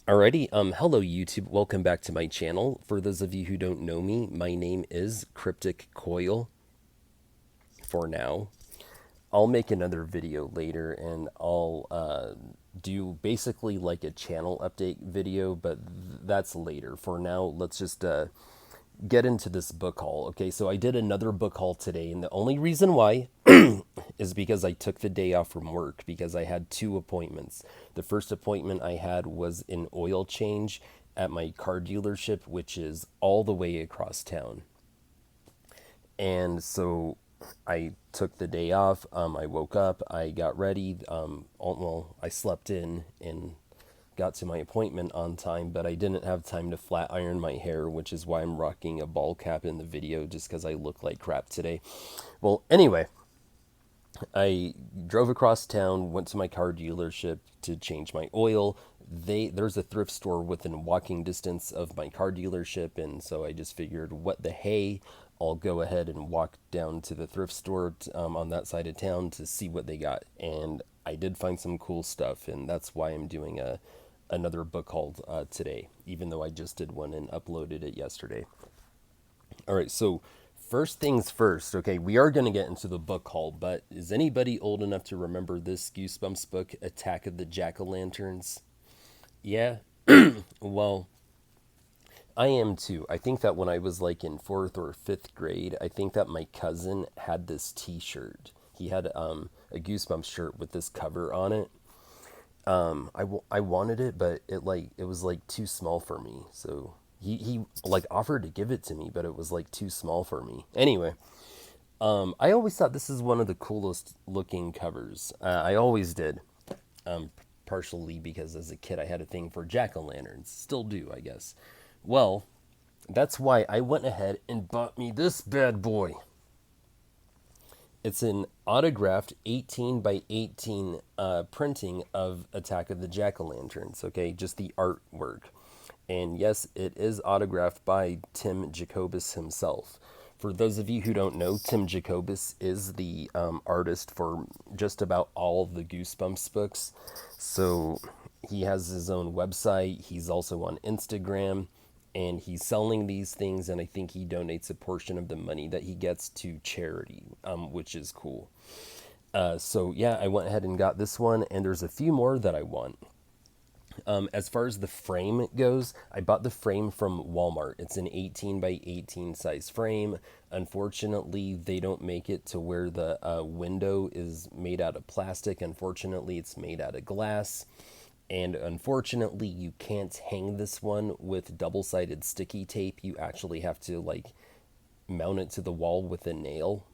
Alrighty, hello YouTube, welcome back to my channel. For those of you who don't know me, my name is Cryptic Coil for now. I'll make another video later and I'll do basically like a channel update video, but that's later. For now, let's just get into this book haul. Okay, so I did another book haul today, and the only reason why is because I took the day off from work because I had two appointments. The first appointment I had was an oil change at my car dealership, which is all the way across town. And so I took the day off. I woke up, I got ready. Well, I slept in and got to my appointment on time, but I didn't have time to flat iron my hair, which is why I'm rocking a ball cap in the video just because I look like crap today. Well, anyway, I drove across town, went to my car dealership to change my oil. There's a thrift store within walking distance of my car dealership, and so I just figured, what the hey, I'll go ahead and walk down to the thrift store on that side of town to see what they got. And I did find some cool stuff, and that's why I'm doing another book haul today, even though I just did one and uploaded it yesterday. All right, so first things first, okay, we are going to get into the book haul, but is anybody old enough to remember this Goosebumps book, Attack of the Jack-o'-lanterns? Yeah? Well, I am too. I think that when I was like in fourth or fifth grade, I think that my cousin had this T-shirt. He had a Goosebumps shirt with this cover on it. I wanted it, but it was like too small for me. So he like offered to give it to me, but it was like too small for me. Anyway, I always thought this is one of the coolest looking covers. I always did. Partially because as a kid I had a thing for jack-o'-lanterns. Still do, I guess. Well, that's why I went ahead and bought me this bad boy. It's an autographed 18 by 18 printing of Attack of the Jack-o'-lanterns, okay? Just the artwork. And yes, it is autographed by Tim Jacobus himself. For those of you who don't know, Tim Jacobus is the artist for just about all of the Goosebumps books. So he has his own website. He's also on Instagram, and he's selling these things, and I think he donates a portion of the money that he gets to charity, which is cool. So yeah, I went ahead and got this one, and there's a few more that I want. As far as the frame goes, I bought the frame from Walmart. It's an 18 by 18 size frame. Unfortunately, they don't make it to where the window is made out of plastic. Unfortunately, it's made out of glass. And unfortunately, you can't hang this one with double-sided sticky tape. You actually have to like mount it to the wall with a nail.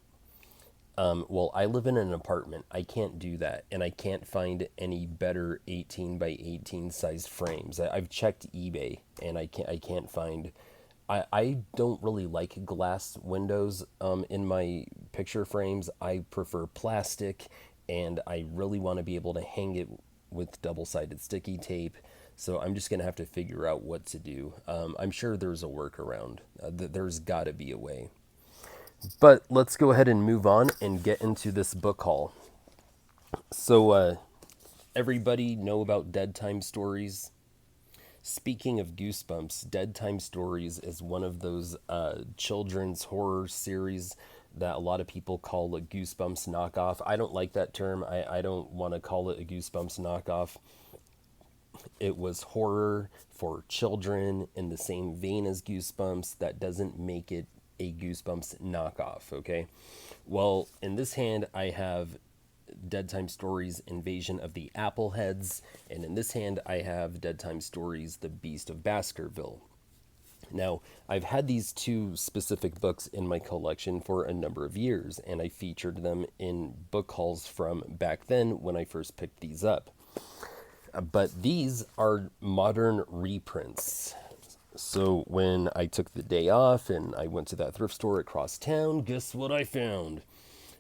Well, I live in an apartment. I can't do that, and I can't find any better 18 by 18 size frames. I've checked eBay, and I can't find. I don't really like glass windows in my picture frames. I prefer plastic, and I really want to be able to hang it with double-sided sticky tape. So I'm just gonna have to figure out what to do. I'm sure there's a workaround. There's got to be a way. But let's go ahead and move on and get into this book haul. So, everybody know about Dead Time Stories? Speaking of Goosebumps, Dead Time Stories is one of those children's horror series that a lot of people call a Goosebumps knockoff. I don't like that term. I don't want to call it a Goosebumps knockoff. It was horror for children in the same vein as Goosebumps. That doesn't make it a Goosebumps knockoff, okay? Well, in this hand, I have Dead Time Stories Invasion of the Appleheads, and in this hand, I have Dead Time Stories The Beast of Baskerville. Now, I've had these two specific books in my collection for a number of years, and I featured them in book hauls from back then when I first picked these up. But these are modern reprints. So when I took the day off and I went to that thrift store across town, guess what I found?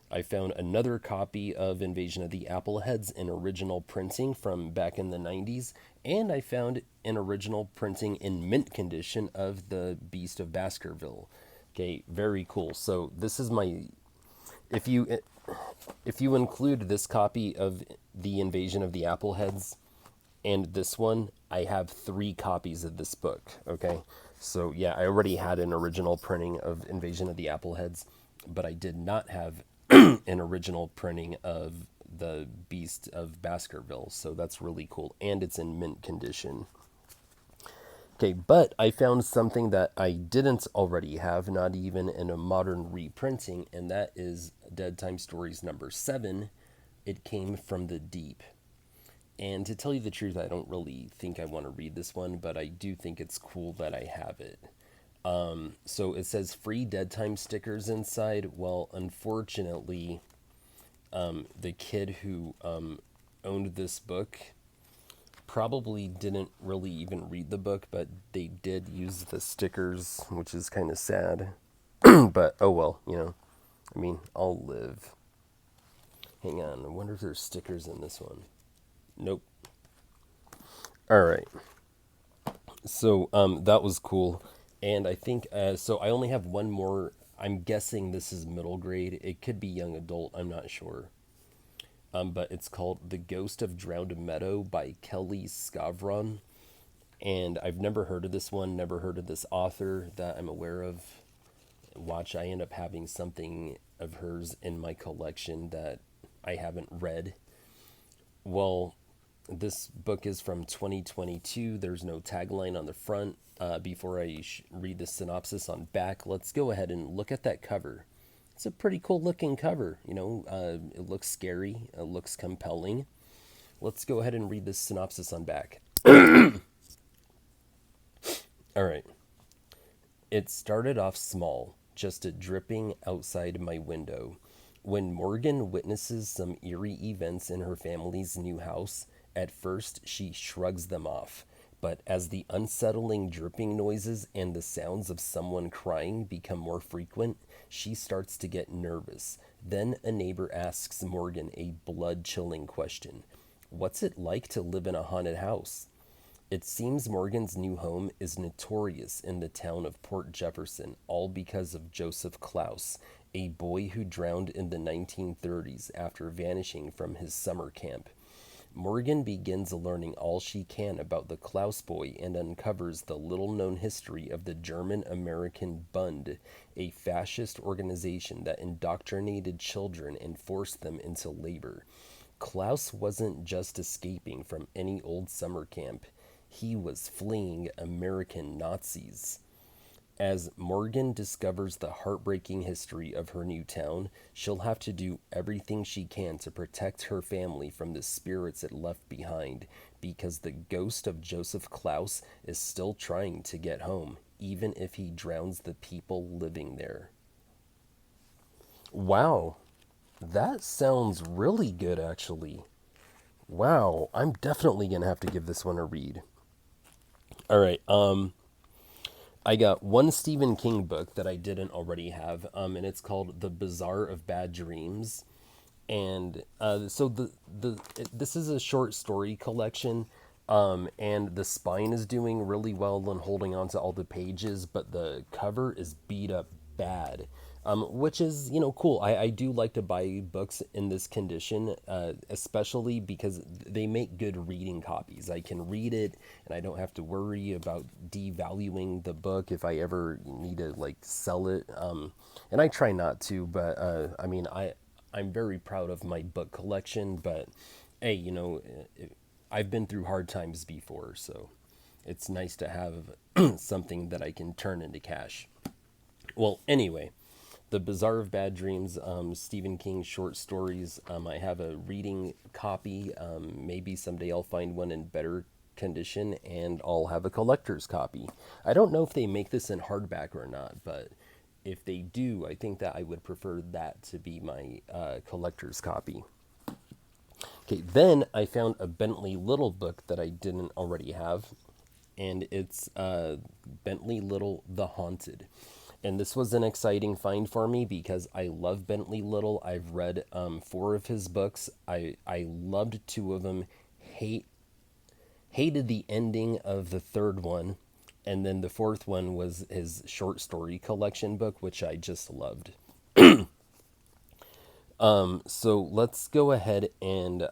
I found another copy of Invasion of the Appleheads in original printing from back in the 90s, and I found an original printing in mint condition of the Beast of Baskerville. Okay, very cool. So this is my if you include this copy of the Invasion of the Appleheads And this one, I have 3 copies of this book. Okay, so yeah, I already had an original printing of Invasion of the Appleheads, but I did not have an original printing of the Beast of Baskerville. So that's really cool, and it's in mint condition. Okay, but I found something that I didn't already have, not even in a modern reprinting, and that is Dead Time Stories number 7. It came from the deep. And to tell you the truth, I don't really think I want to read this one, but I do think it's cool that I have it. So it says free Dead Time stickers inside. Well, unfortunately, the kid who owned this book probably didn't really even read the book, but they did use the stickers, which is kind of sad. But oh well, I mean, I'll live. Hang on, I wonder if there's stickers in this one. Nope. All right. So that was cool, and I think so. I only have one more. I'm guessing this is middle grade. It could be young adult. I'm not sure. But it's called The Ghost of Drowned Meadow by Kelly Scavron. And I've never heard of this one, never heard of this author that I'm aware of. Watch, I end up having something of hers in my collection that I haven't read. Well, this book is from 2022. There's no tagline on the front. Before I read the synopsis on back, let's go ahead and look at that cover. It's a pretty cool looking cover. It looks scary. It looks compelling. Let's go ahead and read this synopsis on back. All right. It started off small, just a dripping outside my window. When Morgan witnesses some eerie events in her family's new house, at first she shrugs them off. But as the unsettling dripping noises and the sounds of someone crying become more frequent, she starts to get nervous. Then a neighbor asks Morgan a blood-chilling question. What's it like to live in a haunted house? It seems Morgan's new home is notorious in the town of Port Jefferson, all because of Joseph Klaus, a boy who drowned in the 1930s after vanishing from his summer camp. Morgan begins learning all she can about the Klaus boy and uncovers the little-known history of the German-American Bund, a fascist organization that indoctrinated children and forced them into labor. Klaus wasn't just escaping from any old summer camp. He was fleeing American Nazis. As Morgan discovers the heartbreaking history of her new town, she'll have to do everything she can to protect her family from the spirits it left behind, because the ghost of Joseph Klaus is still trying to get home, even if he drowns the people living there. Wow, that sounds really good, actually. Wow, I'm definitely gonna have to give this one a read. All right, I got one Stephen King book that I didn't already have, and it's called The Bazaar of Bad Dreams. And so this is a short story collection, and the spine is doing really well and holding on to all the pages, but the cover is beat up bad. Which is, cool. I do like to buy books in this condition, especially because they make good reading copies. I can read it, and I don't have to worry about devaluing the book if I ever need to, like, sell it. And I try not to, but, I mean, I'm very proud of my book collection, but, hey, I've been through hard times before, so it's nice to have something that I can turn into cash. Well, anyway, The Bazaar of Bad Dreams, Stephen King short stories. I have a reading copy. Maybe someday I'll find one in better condition, and I'll have a collector's copy. I don't know if they make this in hardback or not, but if they do, I think that I would prefer that to be my collector's copy. Okay, then I found a Bentley Little book that I didn't already have, and it's Bentley Little The Haunted. And this was an exciting find for me because I love Bentley Little. I've read 4 of his books. I loved 2 of them. Hated the ending of the 3rd one. And then the 4th one was his short story collection book, which I just loved. So let's go ahead and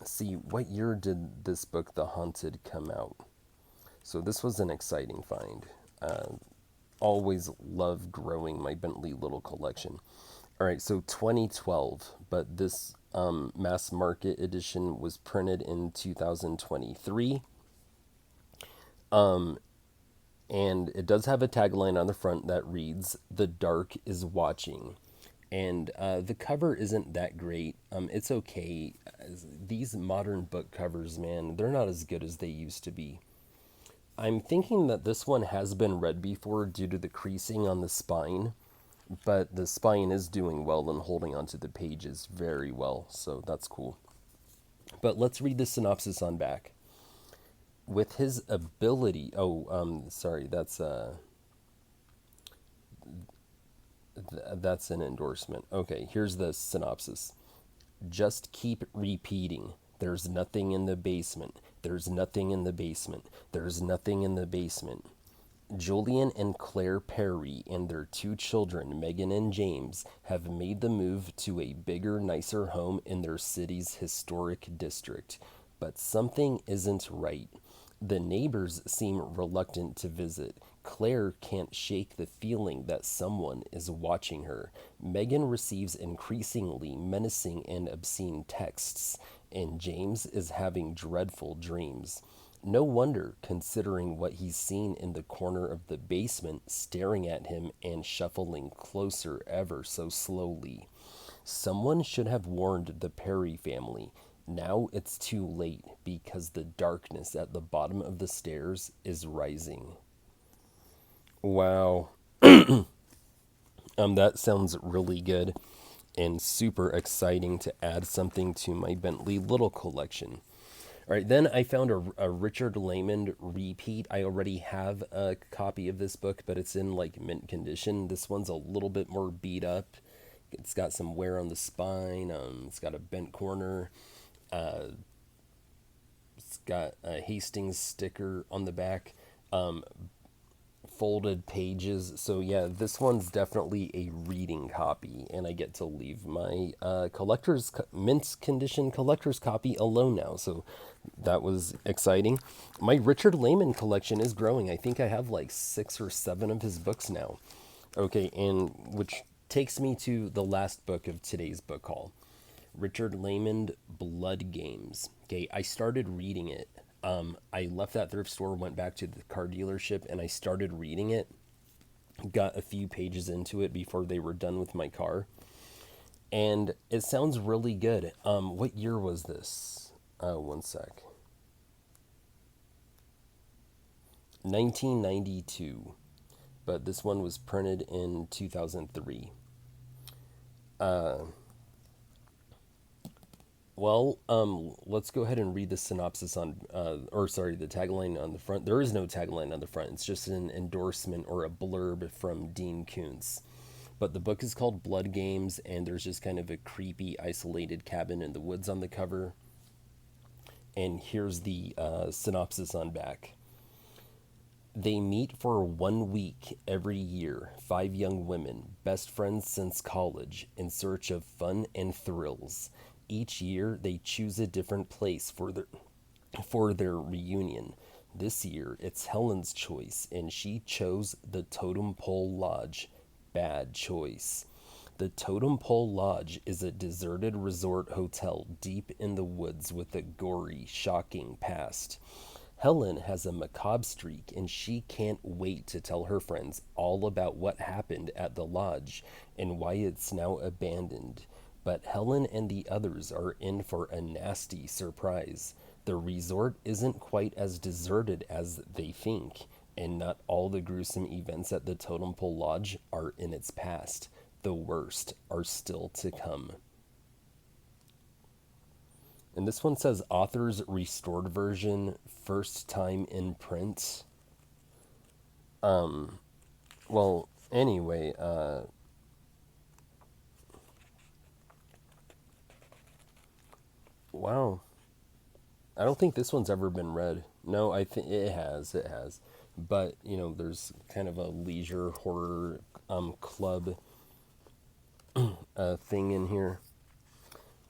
See, what year did this book, The Haunted, come out? So this was an exciting find. Always love growing my Bentley little collection. All right, so 2012, but this mass market edition was printed in 2023. And it does have a tagline on the front that reads, "The dark is watching." And the cover isn't that great. It's okay. These modern book covers, man, they're not as good as they used to be. I'm thinking that this one has been read before due to the creasing on the spine, but the spine is doing well and holding onto the pages very well, so that's cool. But let's read the synopsis on back. With his ability, sorry, that's an endorsement. Okay, here's the synopsis. Just keep repeating. There's nothing in the basement. There's nothing in the basement. There's nothing in the basement. Julian and Claire Perry and their two children, Megan and James, have made the move to a bigger, nicer home in their city's historic district. But something isn't right. The neighbors seem reluctant to visit. Claire can't shake the feeling that someone is watching her. Megan receives increasingly menacing and obscene texts, and James is having dreadful dreams. No wonder, considering what he's seen in the corner of the basement, staring at him and shuffling closer ever so slowly. Someone should have warned the Perry family. Now it's too late because the darkness at the bottom of the stairs is rising. Wow. That sounds really good and super exciting to add something to my Bentley Little collection. All right, then I found a Richard Laymon repeat. I already have a copy of this book, but it's in like mint condition. This one's a little bit more beat up. It's got some wear on the spine. It's got a bent corner. Uh, it's got a Hastings sticker on the back. Folded pages. So yeah, this one's definitely a reading copy, and I get to leave my mint condition collector's copy alone now. So that was exciting. My Richard Laymon collection is growing. I think I have like 6 or 7 of his books now. Okay, and which takes me to the last book of today's book haul. Richard Laymon, Blood Games. Okay, I started reading it. I left that thrift store, went back to the car dealership, and I started reading it. Got a few pages into it before they were done with my car. And it sounds really good. What year was this? One sec. 1992. But this one was printed in 2003. Well, let's go ahead and read the synopsis the tagline on the front. There is no tagline on the front. It's just an endorsement or a blurb from Dean Koontz. But the book is called Blood Games, and there's just kind of a creepy, isolated cabin in the woods on the cover. And here's the synopsis on back. They meet for 1 week every year, 5 young women, best friends since college, in search of fun and thrills. Each year, they choose a different place for their reunion. This year, it's Helen's choice, and she chose the Totem Pole Lodge. Bad choice. The Totem Pole Lodge is a deserted resort hotel deep in the woods with a gory, shocking past. Helen has a macabre streak, and she can't wait to tell her friends all about what happened at the lodge and why it's now abandoned. But Helen and the others are in for a nasty surprise. The resort isn't quite as deserted as they think, and not all the gruesome events at the Totem Pole Lodge are in its past. The worst are still to come. And this one says author's restored version, first time in print. Well, anyway, wow. I don't think this one's ever been read. No, I think it has. It has. But, there's kind of a leisure horror club thing in here.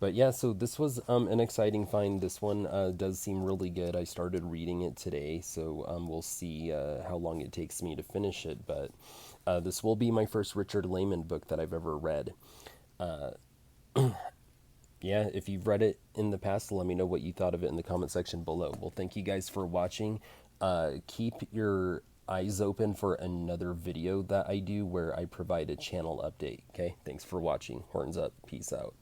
But yeah, so this was an exciting find. This one does seem really good. I started reading it today, so we'll see how long it takes me to finish it. But this will be my first Richard Laymon book that I've ever read. Yeah, if you've read it in the past, let me know what you thought of it in the comment section below. Well, thank you guys for watching. Keep your eyes open for another video that I do where I provide a channel update. Okay, thanks for watching. Horns up. Peace out.